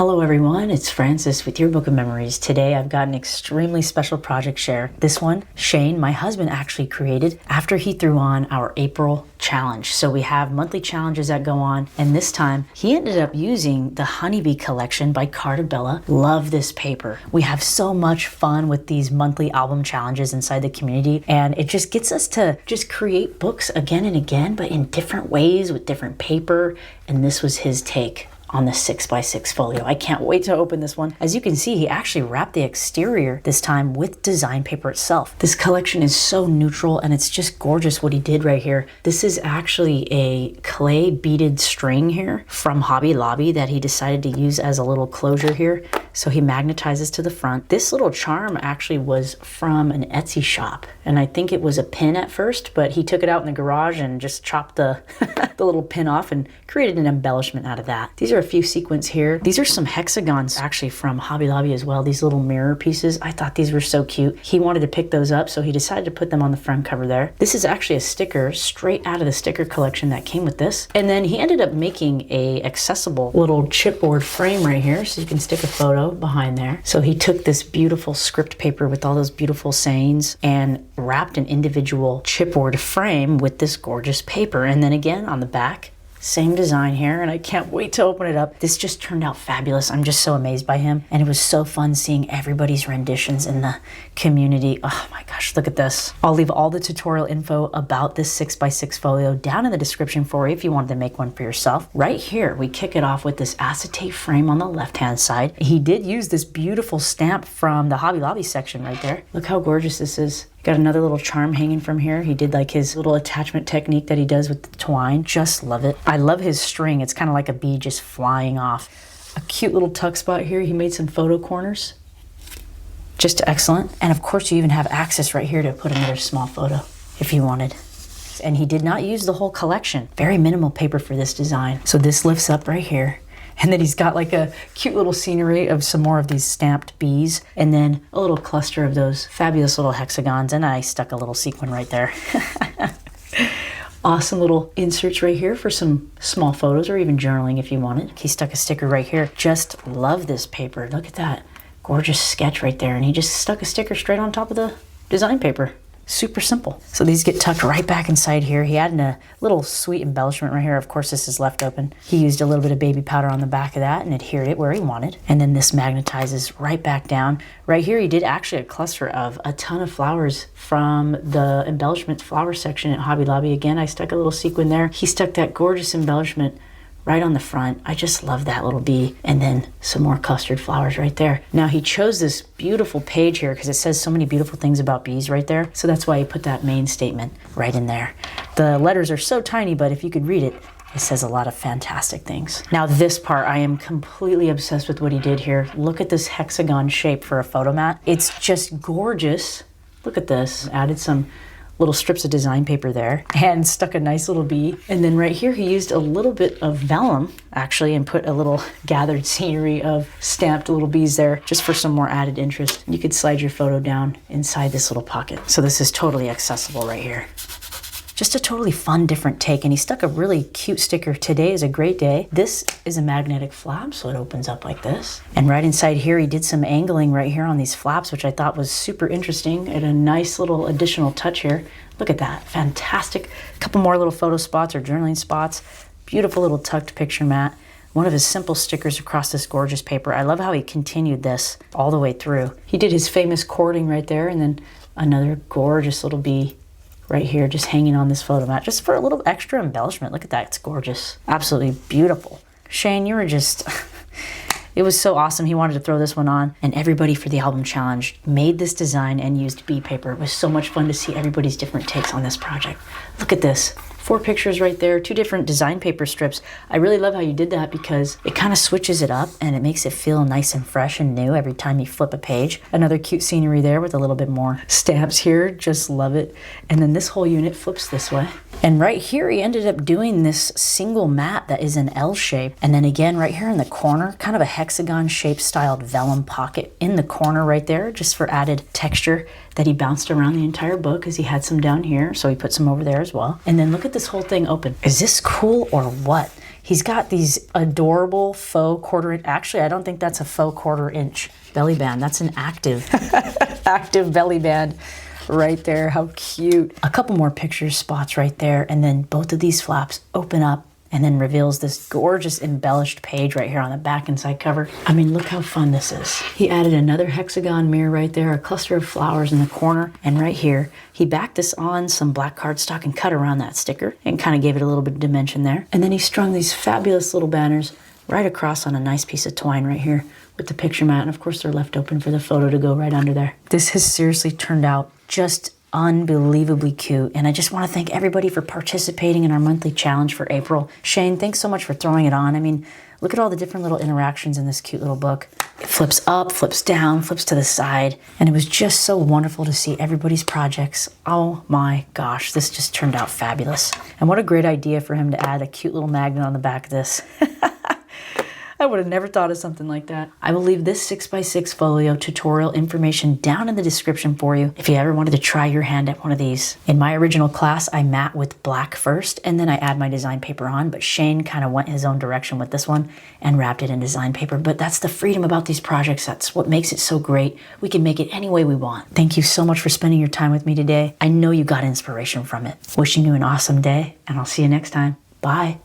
Hello everyone, it's Francis with Your Book of Memories. Today I've got an extremely special project share. This one, Shane, my husband, actually created after he threw on our April challenge. So we have monthly challenges that go on, and this time he ended up using the Honeybee collection by Carta. Love this paper. We have so much fun with these monthly album challenges inside the community, and it just gets us to just create books again and again, but in different ways with different paper, and this was his take on the 6x6 folio. I can't wait to open this one. As you can see, he actually wrapped the exterior this time with design paper itself. This collection is so neutral and it's just gorgeous what he did right here. This is actually a clay beaded string here from Hobby Lobby that he decided to use as a little closure here. So he magnetizes to the front. This little charm actually was from an Etsy shop, and I think it was a pin at first, but he took it out in the garage and just chopped the, the little pin off and created an embellishment out of that. These are a few sequins here. These are some hexagons actually from Hobby Lobby as well. These little mirror pieces. I thought these were so cute. He wanted to pick those up, so he decided to put them on the front cover there. This is actually a sticker straight out of the sticker collection that came with this. And then he ended up making a accessible little chipboard frame right here, so you can stick a photo behind there. So he took this beautiful script paper with all those beautiful sayings and wrapped an individual chipboard frame with this gorgeous paper. And then again on the back, same design here, and I can't wait to open it up. This just turned out fabulous. I'm just so amazed by him, and it was so fun seeing everybody's renditions in the community. Oh my gosh, look at this. I'll leave all the tutorial info about this 6x6 folio down in the description for you if you wanted to make one for yourself. Right here, we kick it off with this acetate frame on the left-hand side. He did use this beautiful stamp from the Hobby Lobby section right there. Look how gorgeous this is. Got another little charm hanging from here. He did like his little attachment technique that he does with the twine. Just love it. I love his string. It's kind of like a bee just flying off. A cute little tuck spot here. He made some photo corners. Just excellent. And of course you even have access right here to put another small photo if you wanted. And he did not use the whole collection. Very minimal paper for this design. So this lifts up right here. And then he's got like a cute little scenery of some more of these stamped bees, and then a little cluster of those fabulous little hexagons, and I stuck a little sequin right there. Awesome little inserts right here for some small photos or even journaling if you wanted. He stuck a sticker right here. Just love this paper. Look at that gorgeous sketch right there, and he just stuck a sticker straight on top of the design paper. Super simple. So these get tucked right back inside here. He added a little sweet embellishment right here. Of course, this is left open. He used a little bit of baby powder on the back of that and adhered it where he wanted. And then this magnetizes right back down. Right here, he did actually a cluster of a ton of flowers from the embellishment flower section at Hobby Lobby. Again, I stuck a little sequin there. He stuck that gorgeous embellishment right on the front. I just love that little bee. And then some more clustered flowers right there. Now he chose this beautiful page here because it says so many beautiful things about bees right there. So that's why he put that main statement right in there. The letters are so tiny, but if you could read it, it says a lot of fantastic things. Now this part, I am completely obsessed with what he did here. Look at this hexagon shape for a photo mat. It's just gorgeous. Look at this. Added some little strips of design paper there and stuck a nice little bee. And then right here, he used a little bit of vellum actually and put a little gathered scenery of stamped little bees there just for some more added interest. You could slide your photo down inside this little pocket. So this is totally accessible right here. Just a totally fun, different take. And he stuck a really cute sticker. Today is a great day. This is a magnetic flap, so it opens up like this. And right inside here, he did some angling right here on these flaps, which I thought was super interesting and a nice little additional touch here. Look at that, fantastic. A couple more little photo spots or journaling spots. Beautiful little tucked picture mat. One of his simple stickers across this gorgeous paper. I love how he continued this all the way through. He did his famous cording right there, and then another gorgeous little bee right here, just hanging on this photo mat, just for a little extra embellishment. Look at that, it's gorgeous. Absolutely beautiful. Shane, you were just, it was so awesome. He wanted to throw this one on, and everybody for the album challenge made this design and used bee paper. It was so much fun to see everybody's different takes on this project. Look at this. 4 pictures right there, 2 different design paper strips. I really love how you did that because it kind of switches it up and it makes it feel nice and fresh and new every time you flip a page. Another cute scenery there with a little bit more stamps here. Just love it. And then this whole unit flips this way. And right here, he ended up doing this single mat that is an L shape. And then again, right here in the corner, kind of a hexagon shaped styled vellum pocket in the corner right there, just for added texture that he bounced around the entire book because he had some down here. So he put some over there as well. And then look at this whole thing open. Is this cool or what? He's got these adorable faux quarter-inch, actually I don't think that's a faux quarter-inch belly band. That's an active, active belly band right there. How cute. A couple more picture spots right there, and then both of these flaps open up and then reveals this gorgeous embellished page right here on the back and side cover. I mean, look how fun this is. He added another hexagon mirror right there, a cluster of flowers in the corner, and right here, he backed this on some black cardstock and cut around that sticker and kind of gave it a little bit of dimension there. And then he strung these fabulous little banners right across on a nice piece of twine right here with the picture mat, and of course they're left open for the photo to go right under there. This has seriously turned out just unbelievably cute, and I just want to thank everybody for participating in our monthly challenge for April. Shane, thanks so much for throwing it on. I mean, look at all the different little interactions in this cute little book. It flips up, flips down, flips to the side, and it was just so wonderful to see everybody's projects. Oh my gosh, this just turned out fabulous. And what a great idea for him to add a cute little magnet on the back of this. I would have never thought of something like that. I will leave this 6x6 folio tutorial information down in the description for you if you ever wanted to try your hand at one of these. In my original class, I mat with black first, and then I add my design paper on, but Shane kind of went his own direction with this one and wrapped it in design paper. But that's the freedom about these projects. That's what makes it so great. We can make it any way we want. Thank you so much for spending your time with me today. I know you got inspiration from it. Wishing you an awesome day, and I'll see you next time. Bye.